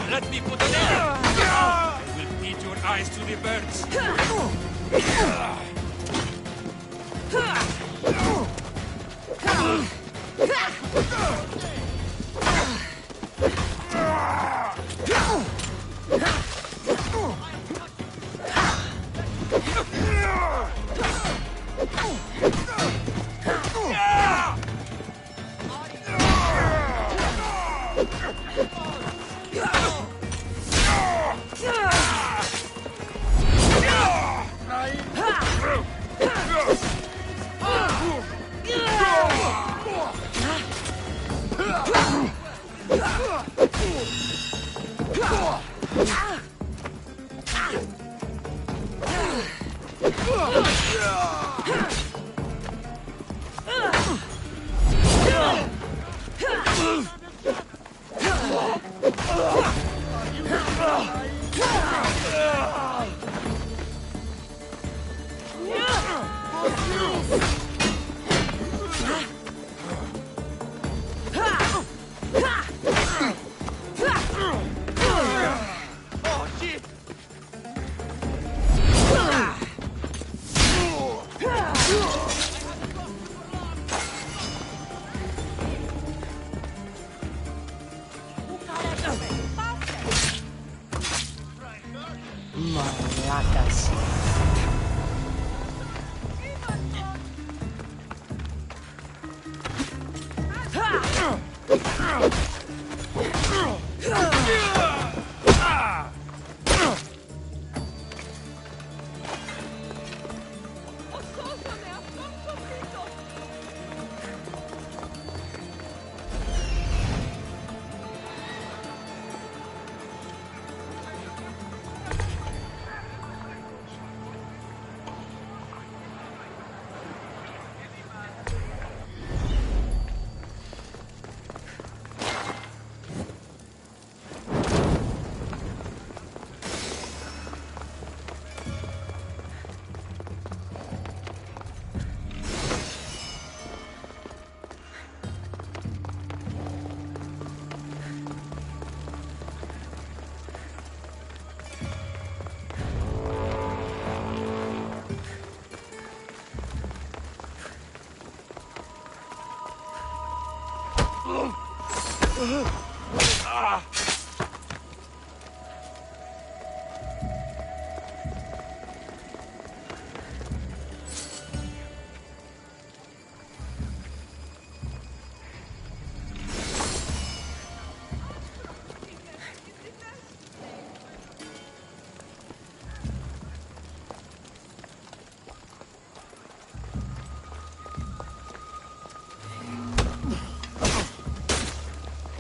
Let me put an end. I will feed your eyes to the birds. Malacas.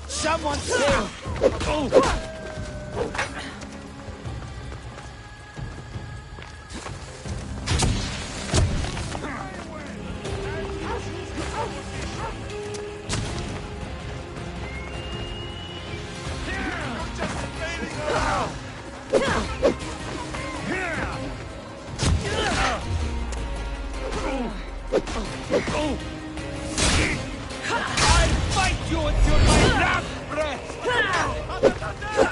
Someone save! Oh. I'll fight you until my last breath!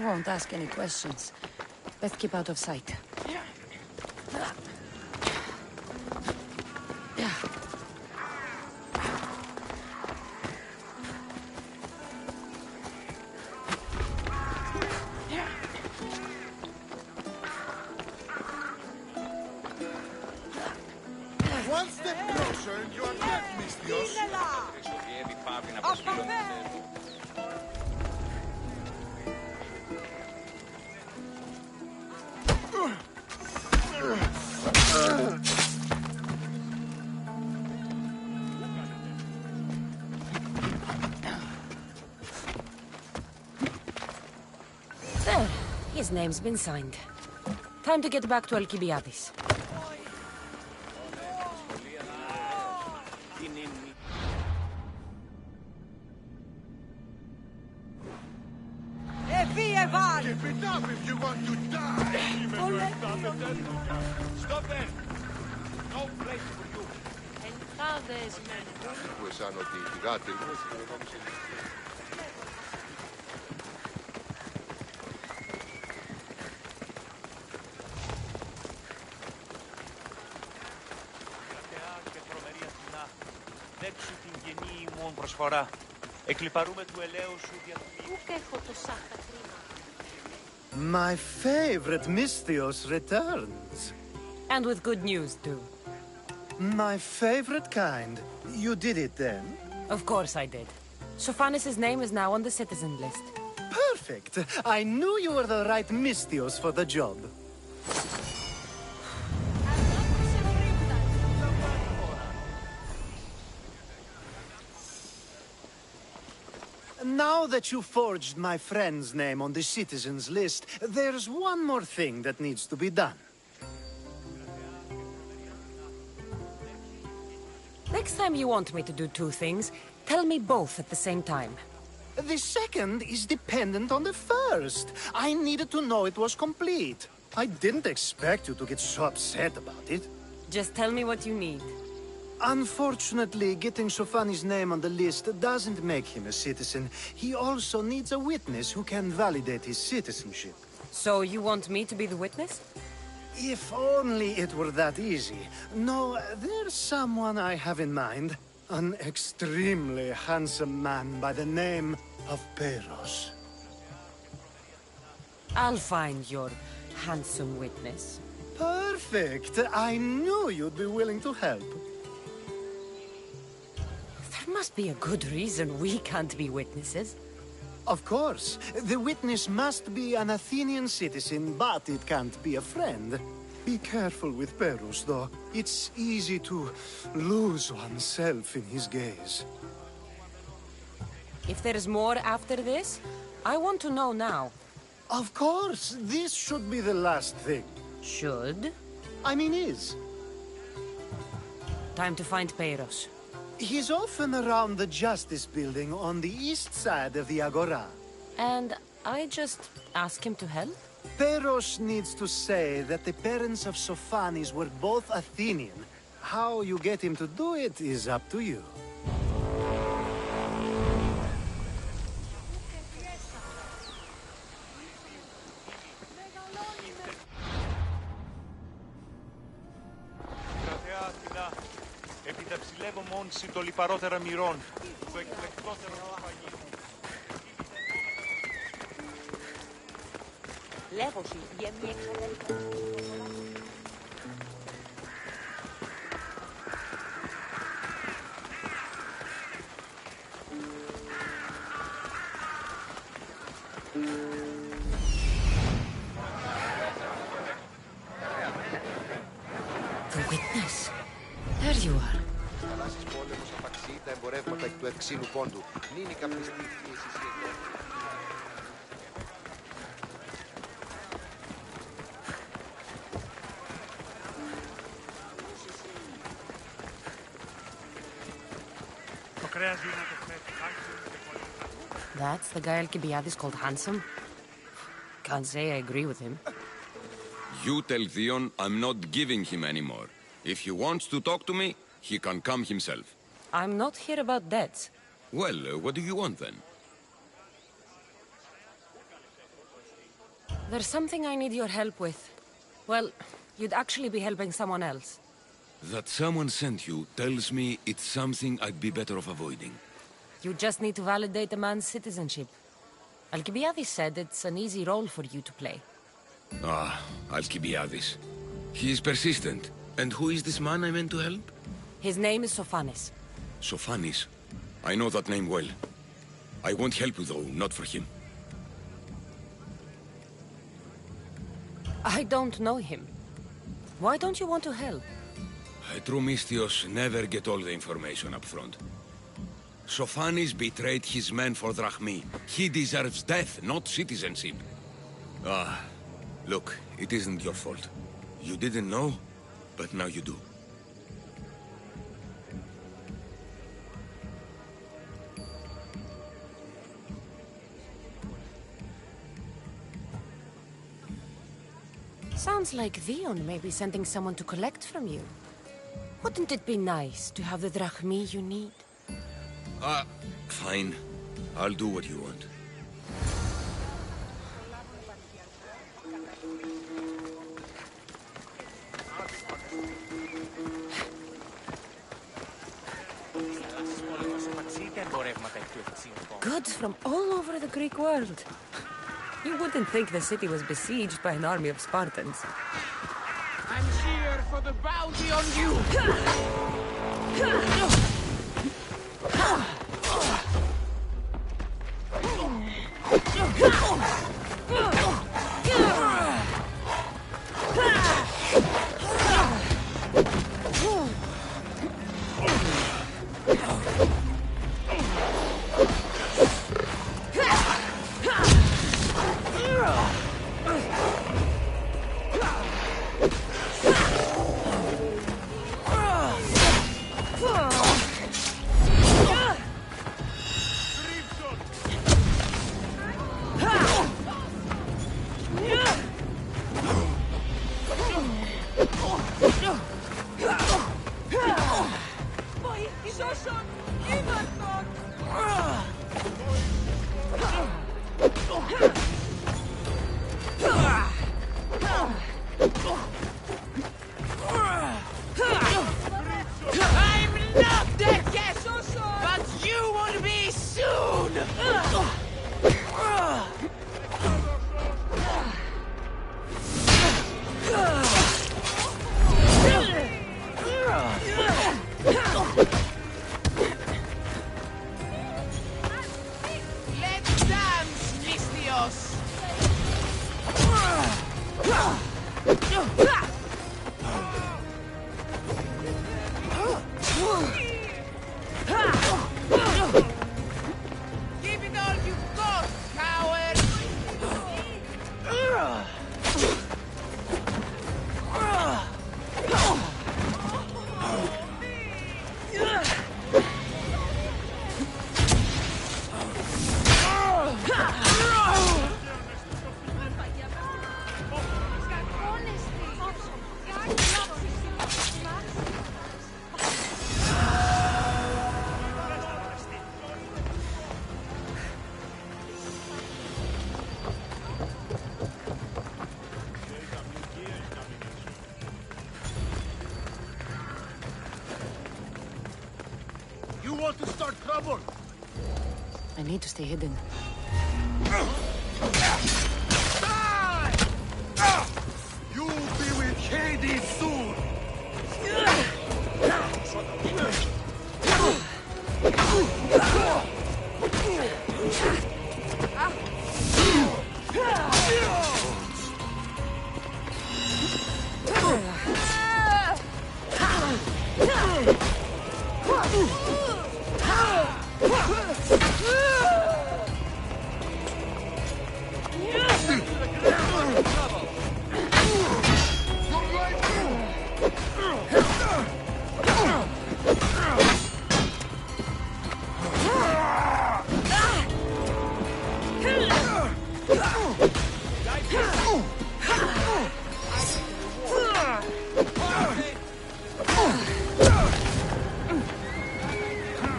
won't ask any questions. Best keep out of sight. One step closer and you are dead, Mistios. There. His name's been signed. Time to get back to Alcibiades. Keep it up if you want to die! Stop there! No place for you. Που αισθάνω ότι η γάτη μου... Δέξου την γενή ημών προσφορά. Εκλιπαρούμε του ελαίου σου διαθυμίου. Πού έχω το σάχα κρίμα. My favorite Mistios returns. And with good news, too. My favorite kind. You did it then? Of course I did. Sophanis' name is now on the citizen list. Perfect. I knew you were the right Mistios for the job. Now that you forged my friend's name on the citizens list, there's one more thing that needs to be done. Next time you want me to do two things, tell me both at the same time. The second is dependent on the first. I needed to know it was complete. I didn't expect you to get so upset about it. Just tell me what you need. Unfortunately, getting Sophanis' name on the list doesn't make him a citizen. He also needs a witness who can validate his citizenship. So you want me to be the witness? If only it were that easy. No, there's someone I have in mind. An extremely handsome man by the name of Peros. I'll find your handsome witness. Perfect! I knew you'd be willing to help. There must be a good reason we can't be witnesses. Of course. The witness must be an Athenian citizen, but it can't be a friend. Be careful with Peros, though. It's easy to lose oneself in his gaze. If there's more after this, I want to know now. Of course, this should be the last thing. Should? I mean is. Time to find Peros. He's often around the Justice Building on the east side of the Agora. And I just ask him to help? Peros needs to say that the parents of Sophanis were both Athenian. How you get him to do it is up to you. Επιταψιλεύω μόνση το λιπαρότερα μυρών, το εκλεκτότερο του φαγίου. Λέγωση, γέμνη εξωτερικά. The witness. There you are. Θαλάσσης πόλεμος απαξιεί τα εμπορεύματα εκ του ευξήνου πόντου. Νίνη καπνιστή φύση σχέδια. That's the guy Alcibiades called handsome? Can't say I agree with him. You tell Theon I'm not giving him anymore. If he wants to talk to me, he can come himself. I'm not here about debts. Well, what do you want then? There's something I need your help with. Well, you'd actually be helping someone else. That someone sent you tells me it's something I'd be better off avoiding. You just need to validate a man's citizenship. Alcibiades said it's an easy role for you to play. Ah, Alcibiades. He is persistent. And who is this man I meant to help? His name is Sophanes. Sophanes. I know that name well. I won't help you though, not for him. I don't know him. Why don't you want to help? True Mystios never get all the information up front. Sophanes betrayed his men for Drachmi. He deserves death, not citizenship. Ah, look, it isn't your fault. You didn't know, but now you do. Sounds like Theon may be sending someone to collect from you. Wouldn't it be nice to have the drachmi you need? Fine. I'll do what you want. Goods from all over the Greek world. You wouldn't think the city was besieged by an army of Spartans. I'm here for the bounty on you! I need to stay hidden. You'll be with Hades soon!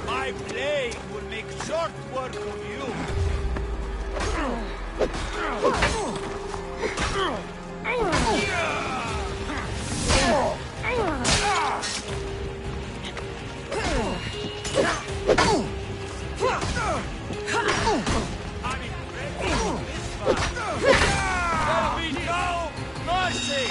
My blade will make short work of you. There'll be no mercy!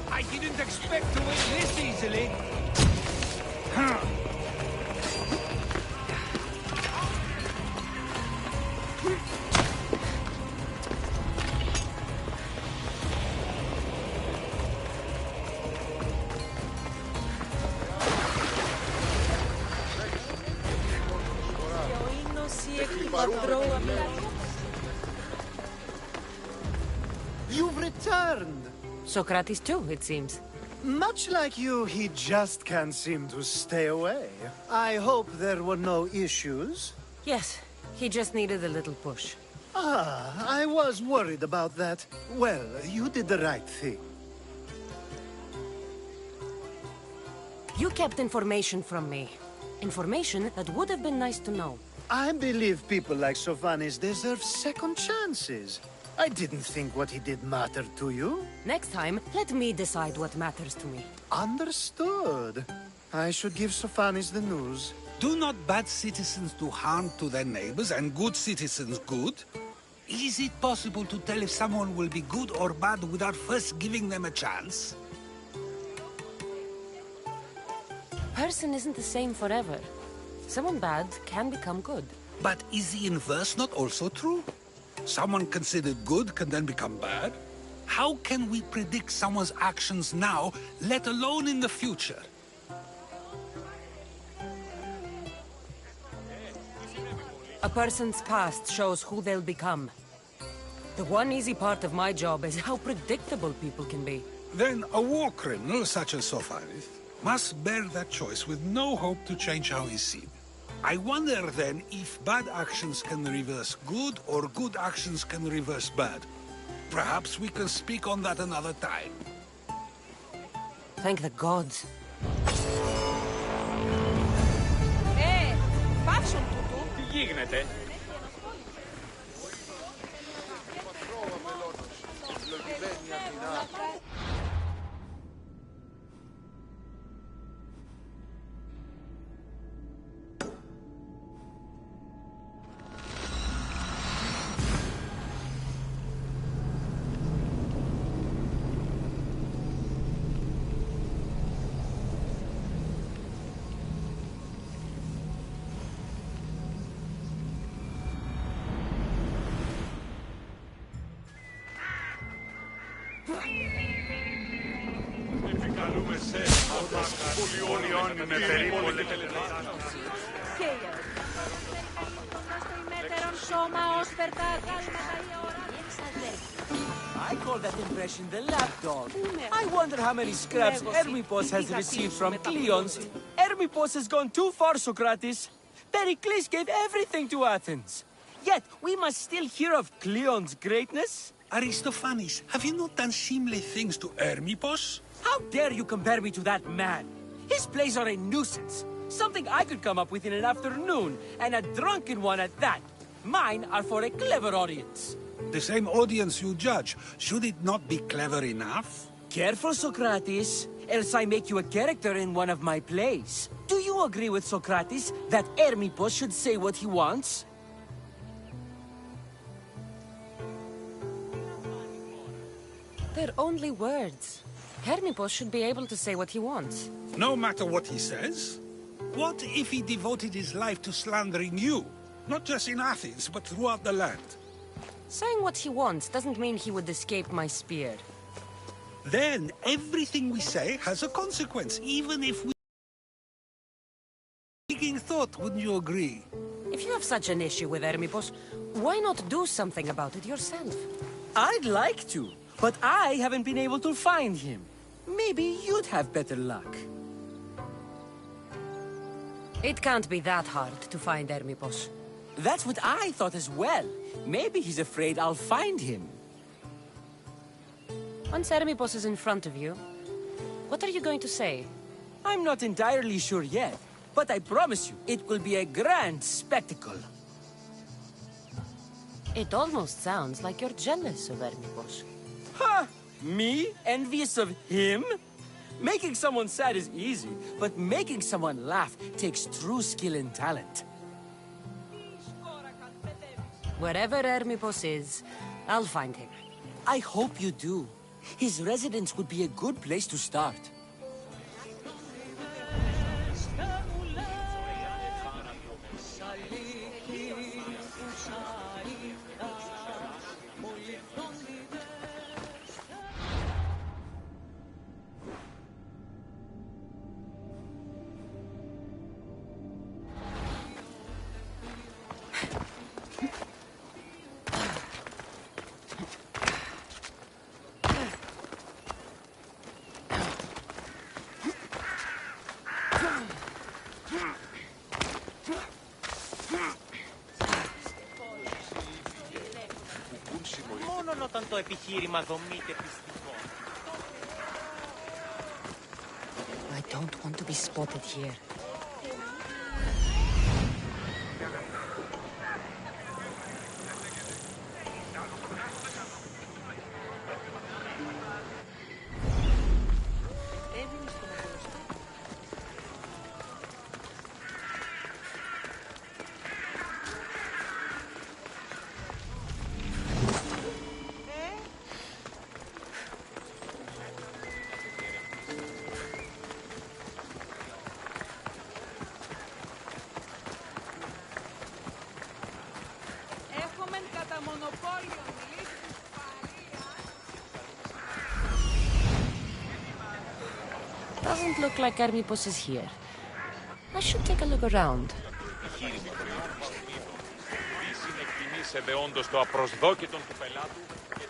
I didn't expect to win this easily. You've returned! Socrates too, it seems. Much like you, he just can't seem to stay away. I hope there were no issues. Yes, he just needed a little push. Ah, I was worried about that. Well, you did the right thing. You kept information from me. Information that would have been nice to know. I believe people like Sophanis deserve second chances. I didn't think what he did mattered to you. Next time, let me decide what matters to me. Understood. I should give Sophanis the news. Do not bad citizens do harm to their neighbors and good citizens good? Is it possible to tell if someone will be good or bad without first giving them a chance? Person isn't the same forever. Someone bad can become good. But is the inverse not also true? Someone considered good can then become bad? How can we predict someone's actions now, let alone in the future? A person's past shows who they'll become. The one easy part of my job is how predictable people can be. Then a war criminal such as Sophanis must bear that choice with no hope to change how he's seen. I wonder then if bad actions can reverse good or good actions can reverse bad. Perhaps we can speak on that another time. Thank the gods. Πάψουν τούτου. Τι γίνεται? Επικαλούμε σε πολιών με περίπολη I call that impression the lapdog. I wonder how many scraps Hermippos has received from Cleons. Hermippos has gone too far, Socrates. Pericles gave everything to Athens. Yet, we must still hear of Cleon's greatness. Aristophanes, have you not done seemly things to Hermippos? How dare you compare me to that man? His plays are a nuisance. Something I could come up with in an afternoon, and a drunken one at that. Mine are for a clever audience. The same audience you judge, should it not be clever enough? Careful, Socrates, else I make you a character in one of my plays. Do you agree with Socrates that Hermippos should say what he wants? They're only words. Hermippos should be able to say what he wants. No matter what he says? What if he devoted his life to slandering you? Not just in Athens, but throughout the land. Saying what he wants doesn't mean he would escape my spear. Then everything we say has a consequence, even if we... Taking thought, wouldn't you agree? If you have such an issue with Hermippos, why not do something about it yourself? I'd like to, but I haven't been able to find him. Maybe you'd have better luck. It can't be that hard to find Hermippos. That's what I thought as well. Maybe he's afraid I'll find him. Once Hermipos is in front of you, what are you going to say? I'm not entirely sure yet, but I promise you, it will be a grand spectacle. It almost sounds like you're jealous of Hermipos. Huh? Me? Envious of him? Making someone sad is easy, but making someone laugh takes true skill and talent. Wherever Hermipos is, I'll find him. I hope you do. His residence would be a good place to start. Μόνον όταν το επιχείρημα δομείται πιστικό. I don't want to be spotted here. Doesn't look like Hermipos is here. I should take a look around. Συνεκτιμήσετε όντως το απροσδόκητο του πελάτου και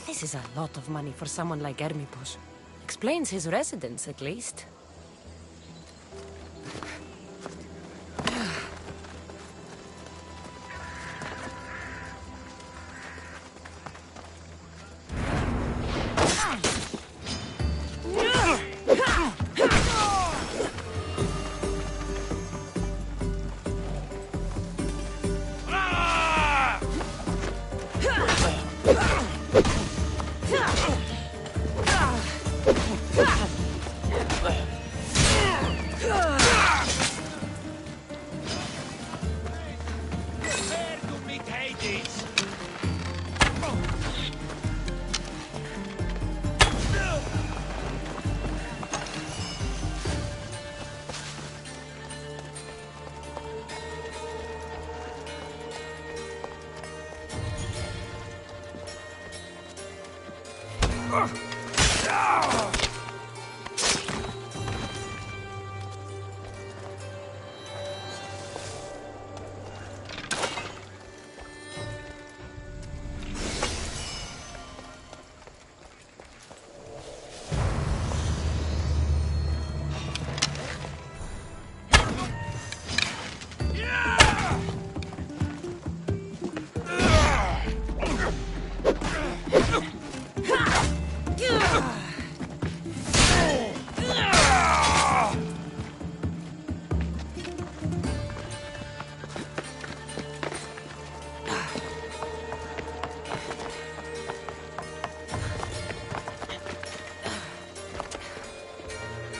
This is a lot of money for someone like Hermipos. Explains his residence, at least.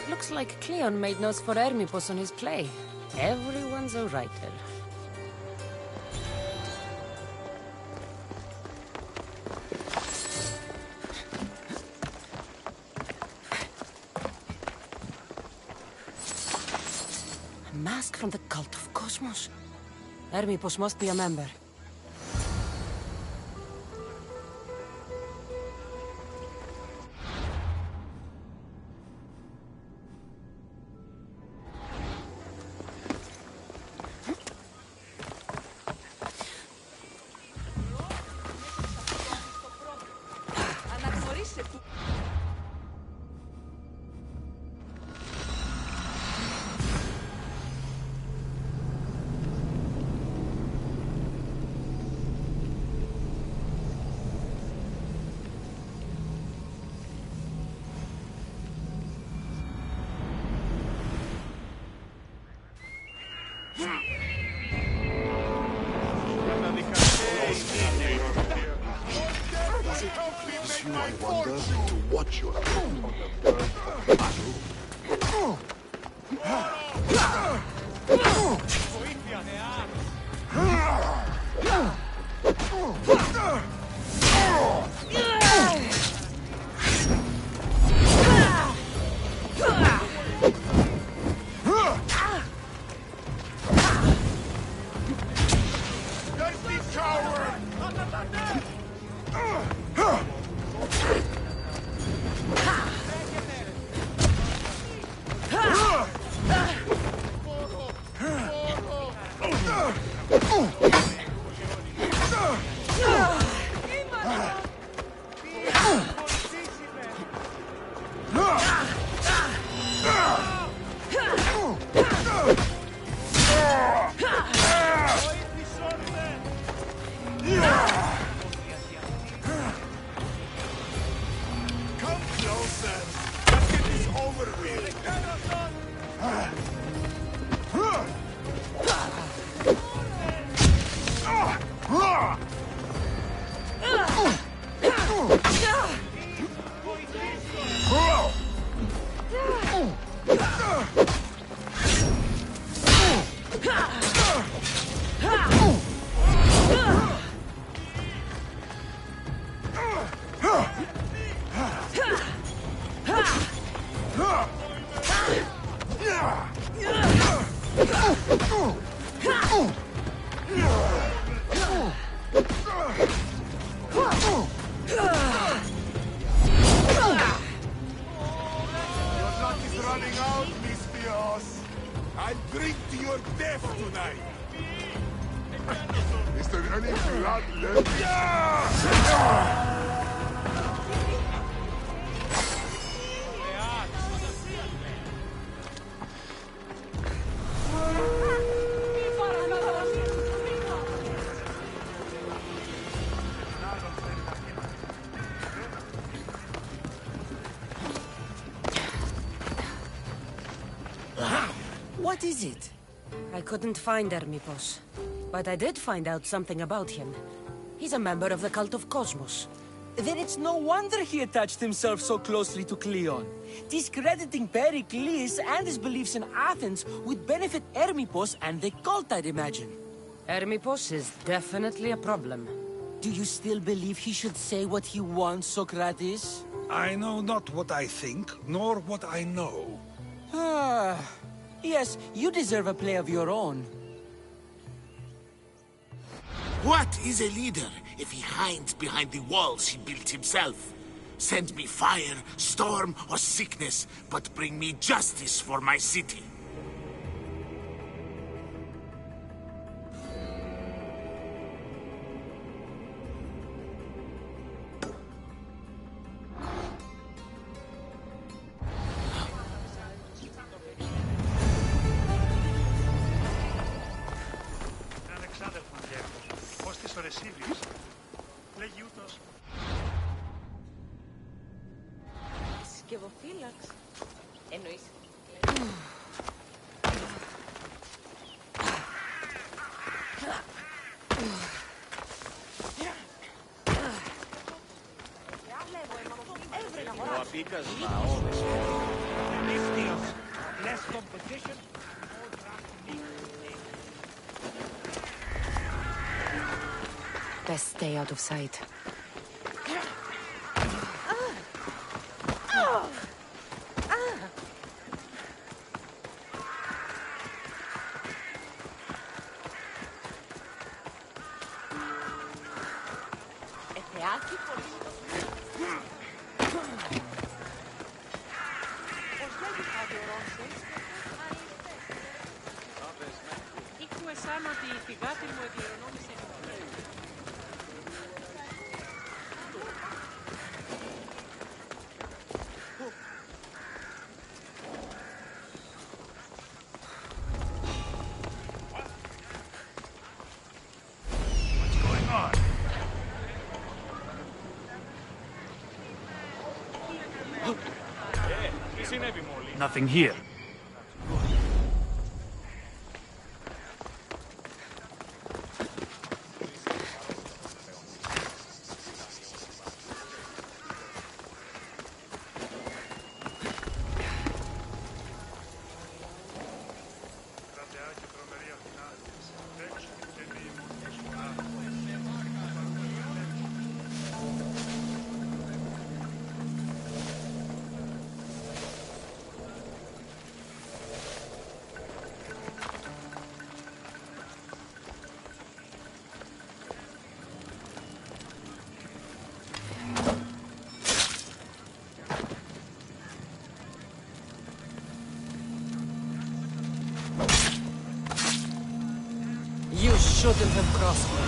Looks like Cleon made notes for Hermipos on his play. Everyone's a writer. A mask from the cult of Cosmos. Hermipos must be a member. What is it? I couldn't find Hermipos, but I did find out something about him. He's a member of the cult of Cosmos. Then it's no wonder he attached himself so closely to Cleon. Discrediting Pericles and his beliefs in Athens would benefit Hermipos and the cult, I'd imagine. Hermipos is definitely a problem. Do you still believe he should say what he wants, Socrates? I know not what I think, nor what I know. Ah, yes, you deserve a play of your own. What is a leader if he hides behind the walls he built himself? Send me fire, storm, or sickness, but bring me justice for my city. Less competition, more draft. Best stay out of sight. Θεάκι πολύ. Πώς λέγει κάτι ο Ρόνσελς. Ήχουμε σαν ότι η φυγάτη μου εκληρονόμησε. Nothing here. You shouldn't have crossed me.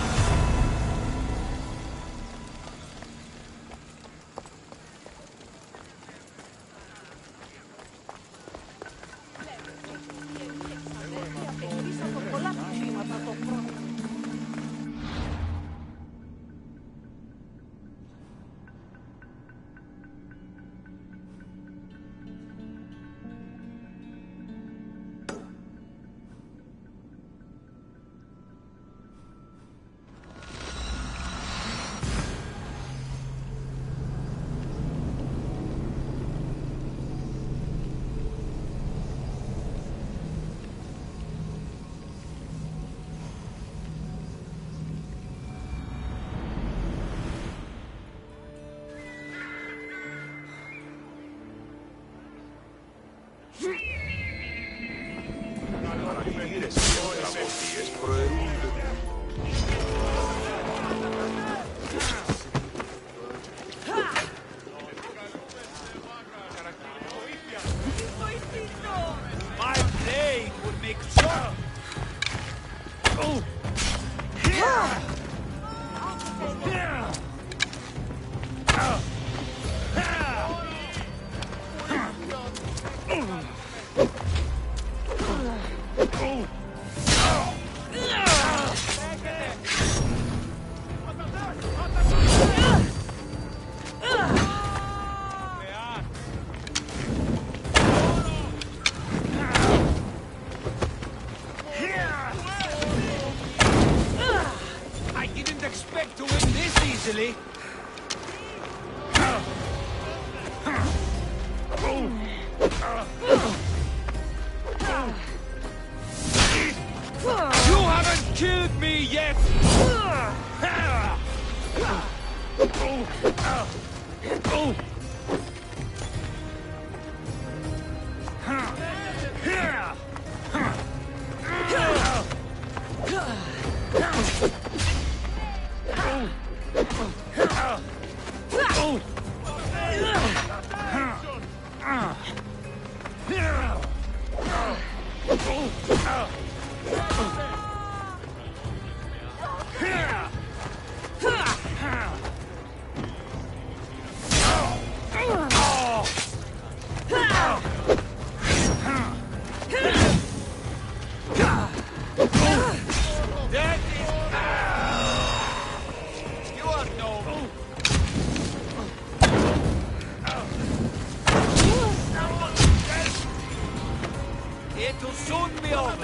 It'll soon be over.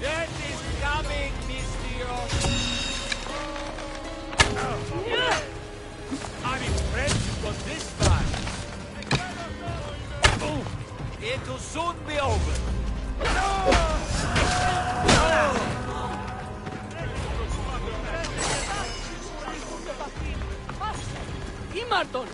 Death is coming, Mistio. I'm impressed you got this far. It'll soon be over. Marton!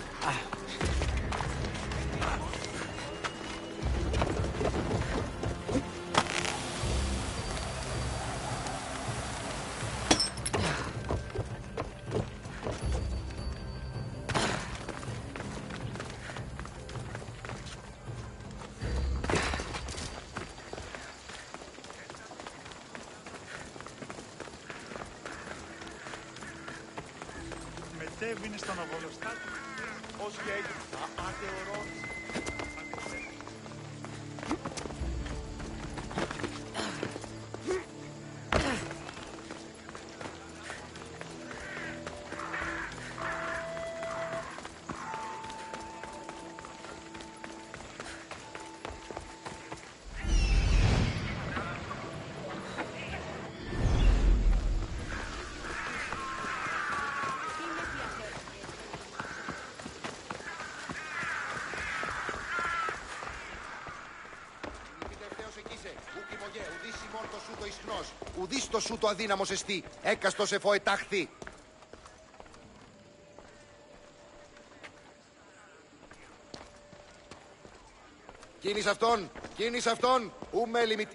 Μετέβηνε στον οβολοστάτη. Ως και έγινε. Απατεωρών. Ουδείς το σου το αδύναμος εστί, έκαστος εφό ετάχθη. Κίνης αυτόν, ου μέλη.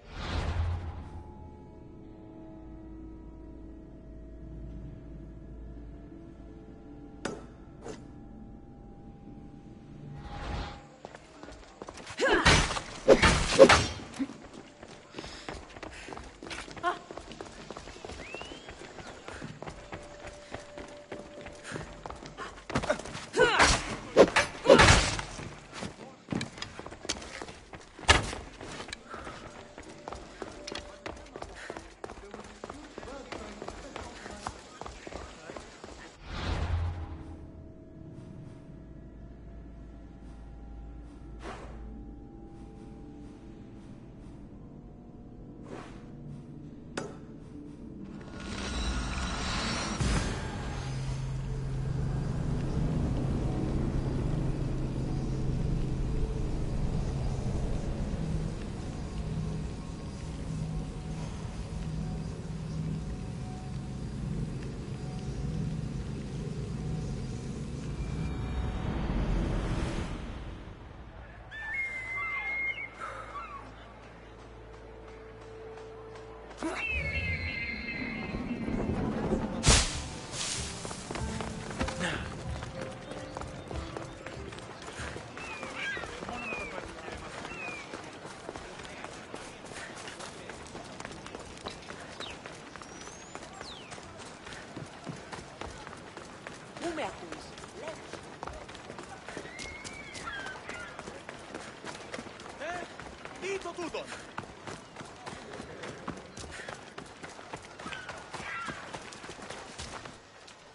Πού με ακούς? Τι το τούτον!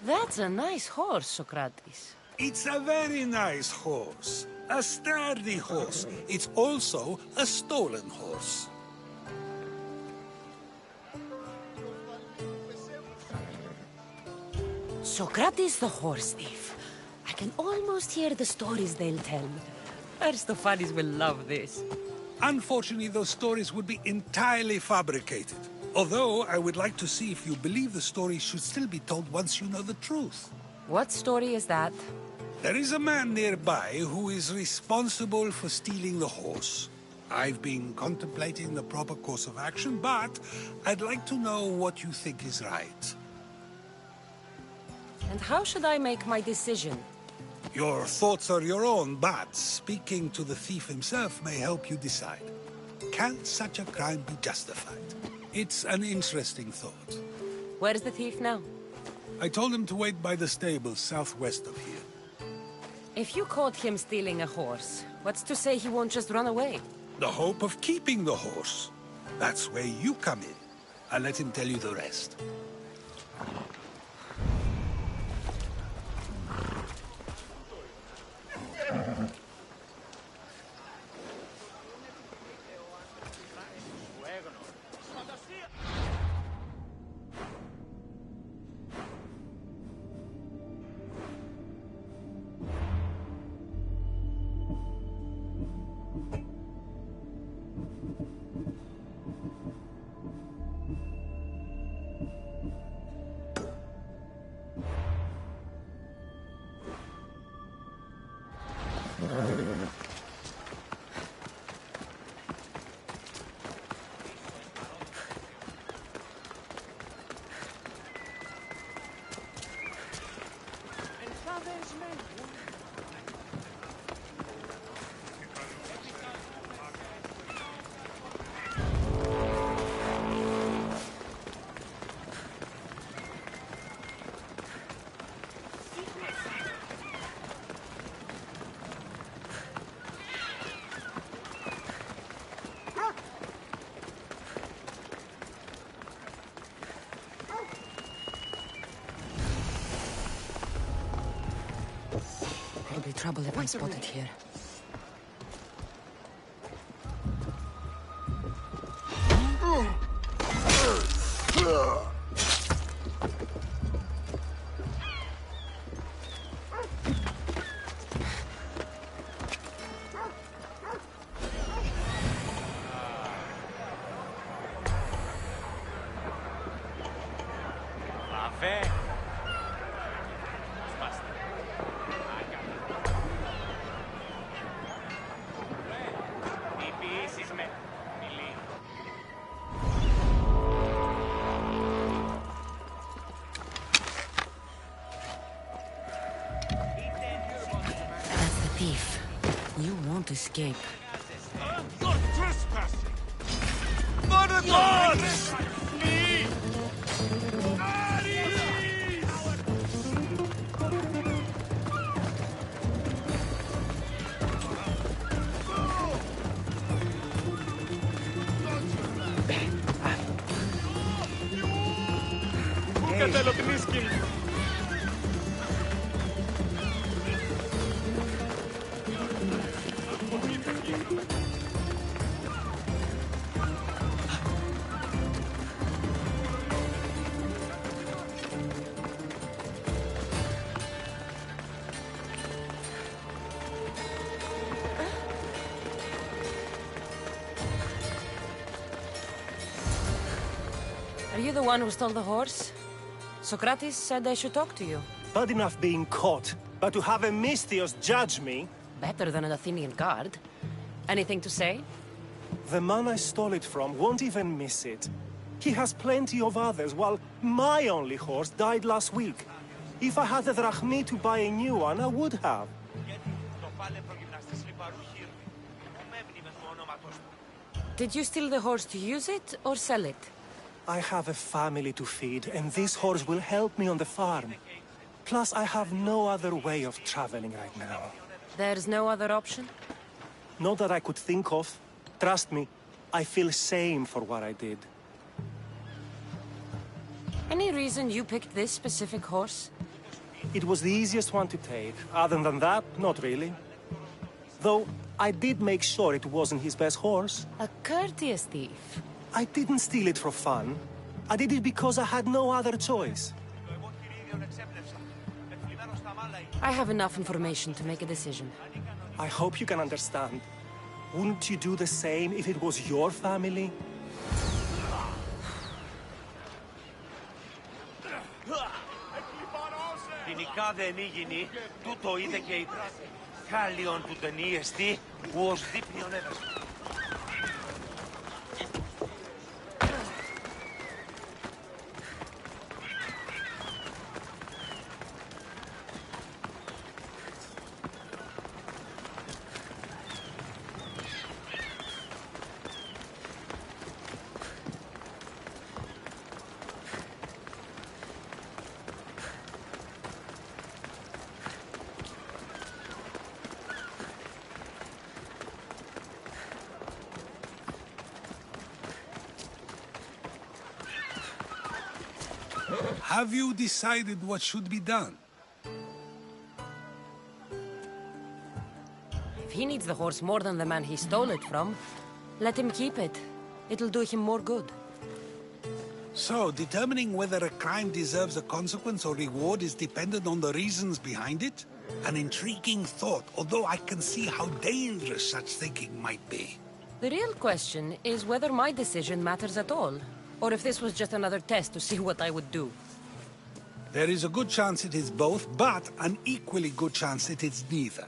That's a nice horse, Socrates. It's a very nice horse. A sturdy horse. It's also a stolen horse. Socrates the horse thief. I can almost hear the stories they'll tell me. Aristophanes will love this. Unfortunately, those stories would be entirely fabricated. Although, I would like to see if you believe the story should still be told once you know the truth. What story is that? There is a man nearby who is responsible for stealing the horse. I've been contemplating the proper course of action, but I'd like to know what you think is right. And how should I make my decision? Your thoughts are your own, but speaking to the thief himself may help you decide. Can such a crime be justified? It's an interesting thought. Where is the thief now? I told him to wait by the stables southwest of here. If you caught him stealing a horse, what's to say he won't just run away? The hope of keeping the horse. That's where you come in. I'll let him tell you the rest. There'll be trouble if I'm spotted here. Thief, you won't escape. You're trespassing! Are you the one who stole the horse? Socrates said I should talk to you. Bad enough being caught, but to have a Misthios judge me? Better than an Athenian guard. Anything to say? The man I stole it from won't even miss it. He has plenty of others, while my only horse died last week. If I had the drachmi to buy a new one, I would have. Did you steal the horse to use it, or sell it? I have a family to feed, and this horse will help me on the farm. Plus, I have no other way of traveling right now. There's no other option? Not that I could think of. Trust me, I feel shame for what I did. Any reason you picked this specific horse? It was the easiest one to take. Other than that, not really. Though, I did make sure it wasn't his best horse. A courteous thief. I didn't steal it for fun. I did it because I had no other choice. I have enough information to make a decision. I hope you can understand. Wouldn't you do the same if it was your family? Ποινικά δεν ήγηνη, τούτο είδε και είπε. Χάλιον του ταινίεστη, που ως δίπλιον έδωσε. Have you decided what should be done? If he needs the horse more than the man he stole it from, let him keep it. It'll do him more good. So, determining whether a crime deserves a consequence or reward is dependent on the reasons behind it? An intriguing thought, although I can see how dangerous such thinking might be. The real question is whether my decision matters at all, or if this was just another test to see what I would do. There is a good chance it is both, but an equally good chance it is neither.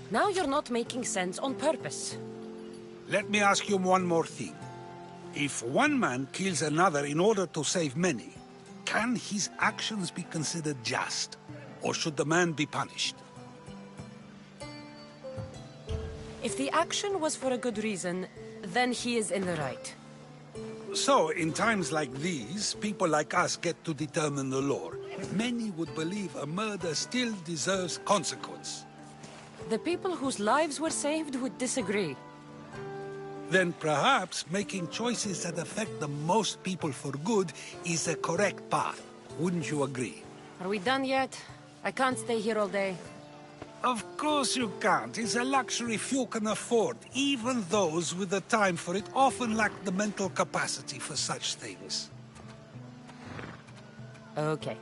Now you're not making sense on purpose. Let me ask you one more thing. If one man kills another in order to save many, can his actions be considered just? Or should the man be punished? If the action was for a good reason, then he is in the right. So, in times like these, people like us get to determine the law. Many would believe a murder still deserves consequence. The people whose lives were saved would disagree. Then perhaps making choices that affect the most people for good is a correct path. Wouldn't you agree? Are we done yet? I can't stay here all day. Of course you can't. It's a luxury few can afford. Even those with the time for it often lack the mental capacity for such things. Okay.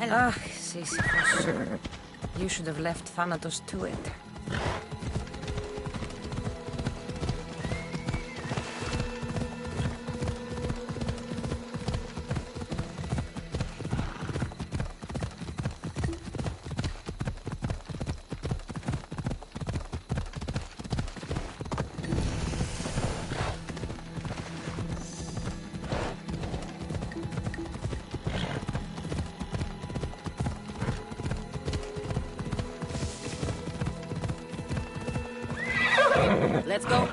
Ah, Sisyphus. You should have left Thanatos to it. Let's go.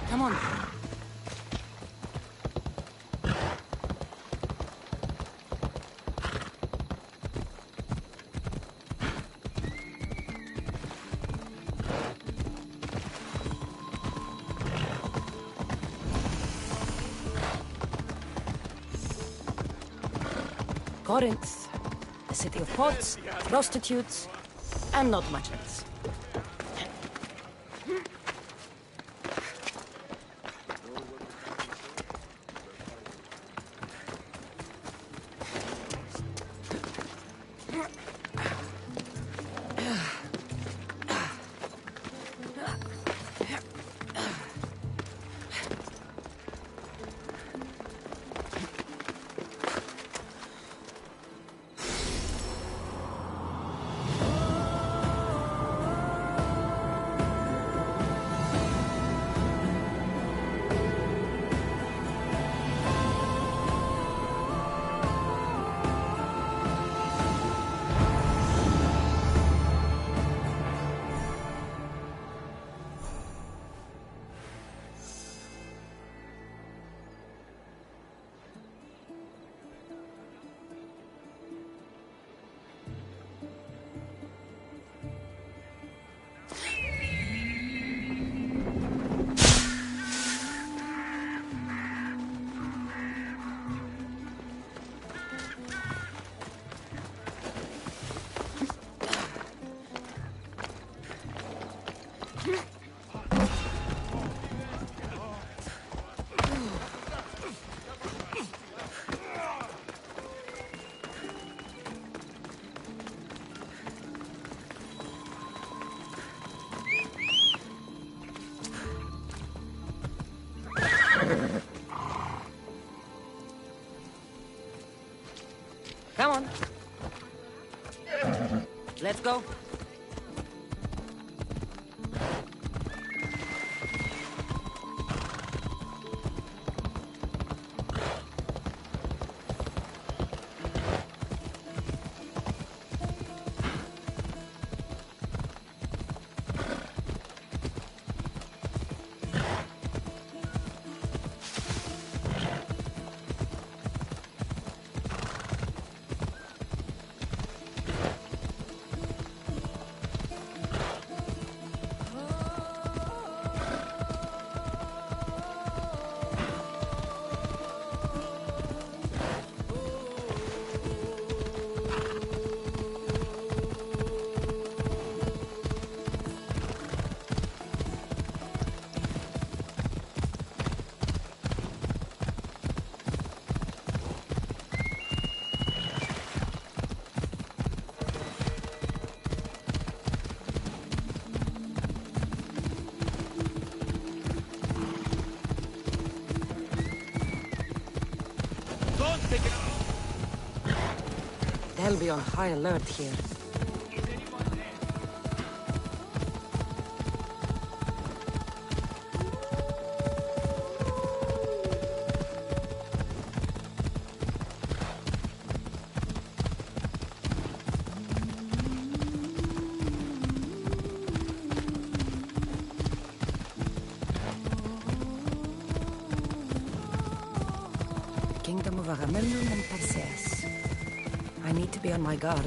Come on. Corinth, a city of pots, prostitutes, and not much else. Come on. Let's go. They'll be on high alert here. Kingdom of Agamemnon and Perseus. I need to be on my guard.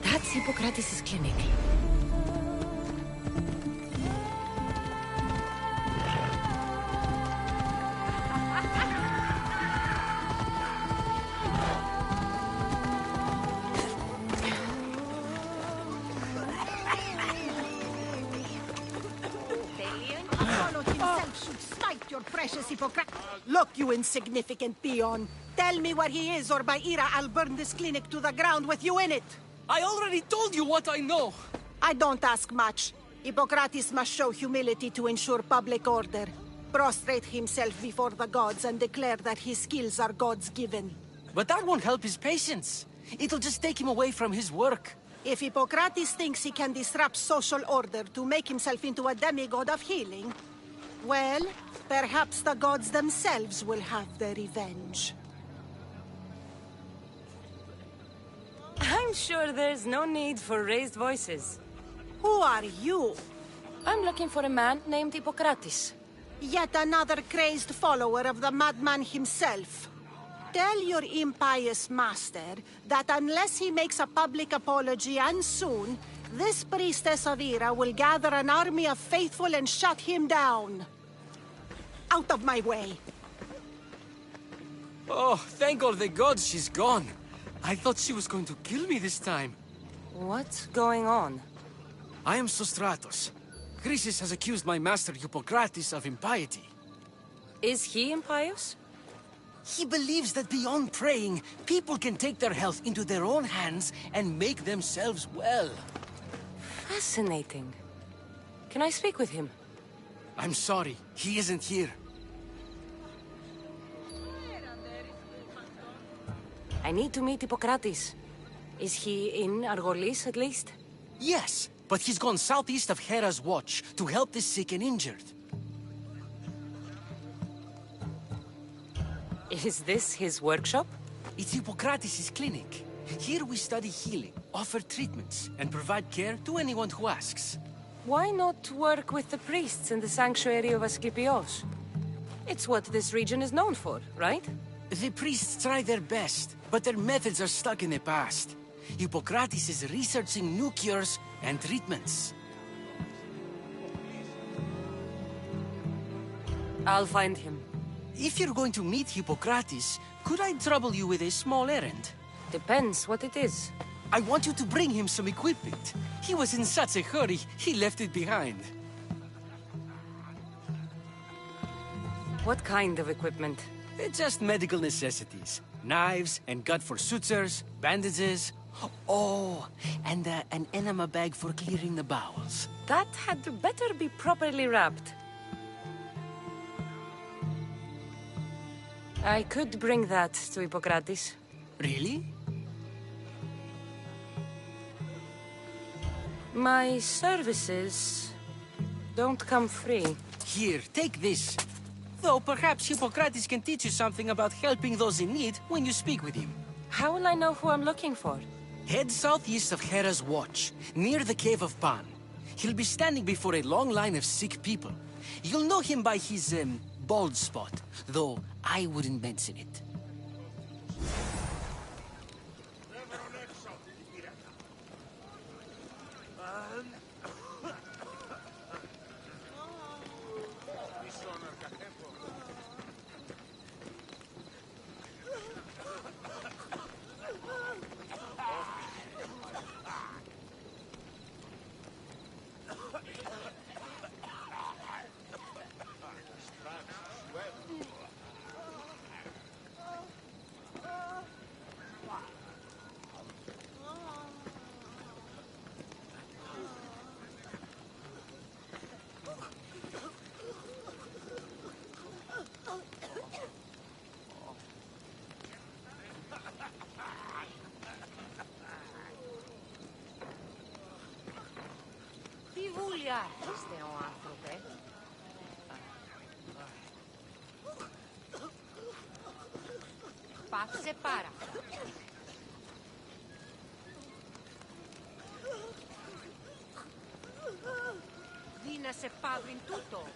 That's Hippocrates' clinic. Precious Hippocrates. Look, you insignificant peon. Tell me where he is, or by Ira, I'll burn this clinic to the ground with you in it. I already told you what I know. I don't ask much. Hippocrates must show humility to ensure public order. Prostrate himself before the gods and declare that his skills are God's given. But that won't help his patients. It'll just take him away from his work. If Hippocrates thinks he can disrupt social order to make himself into a demigod of healing, well, perhaps the gods themselves will have their revenge. I'm sure there's no need for raised voices. Who are you? I'm looking for a man named Hippocrates. Yet another crazed follower of the madman himself. Tell your impious master that unless he makes a public apology, and soon, this priestess of Ira will gather an army of faithful and shut him down. Out of my way! Oh, thank all the gods she's gone. I thought she was going to kill me this time. What's going on? I am Sostratos. Chrysis has accused my master Hippocrates of impiety. Is he impious? He believes that beyond praying, people can take their health into their own hands and make themselves well. Fascinating. Can I speak with him? I'm sorry, he isn't here. I need to meet Hippocrates. Is he in Argolis, at least? Yes, but he's gone southeast of Hera's watch to help the sick and injured. Is this his workshop? It's Hippocrates' clinic. Here we study healing, offer treatments, and provide care to anyone who asks. Why not work with the priests in the sanctuary of Asclepios? It's what this region is known for, right? The priests try their best, but their methods are stuck in the past. Hippocrates is researching new cures and treatments. I'll find him. If you're going to meet Hippocrates, could I trouble you with a small errand? Depends what it is. I want you to bring him some equipment. He was in such a hurry, he left it behind. What kind of equipment? Just medical necessities. Knives and gut for sutures, bandages. Oh, and an enema bag for clearing the bowels. That had better be properly wrapped. I could bring that to Hippocrates. Really? My services don't come free. Here, take this. Though perhaps Hippocrates can teach you something about helping those in need when you speak with him. How will I know who I'm looking for? Head southeast of Hera's watch, near the Cave of Pan. He'll be standing before a long line of sick people. You'll know him by his, bald spot, though I wouldn't mention it. Δουλειά είστε ο άνθρωπε. Πάψε πάρα. Δίνασε παύριν τούτο.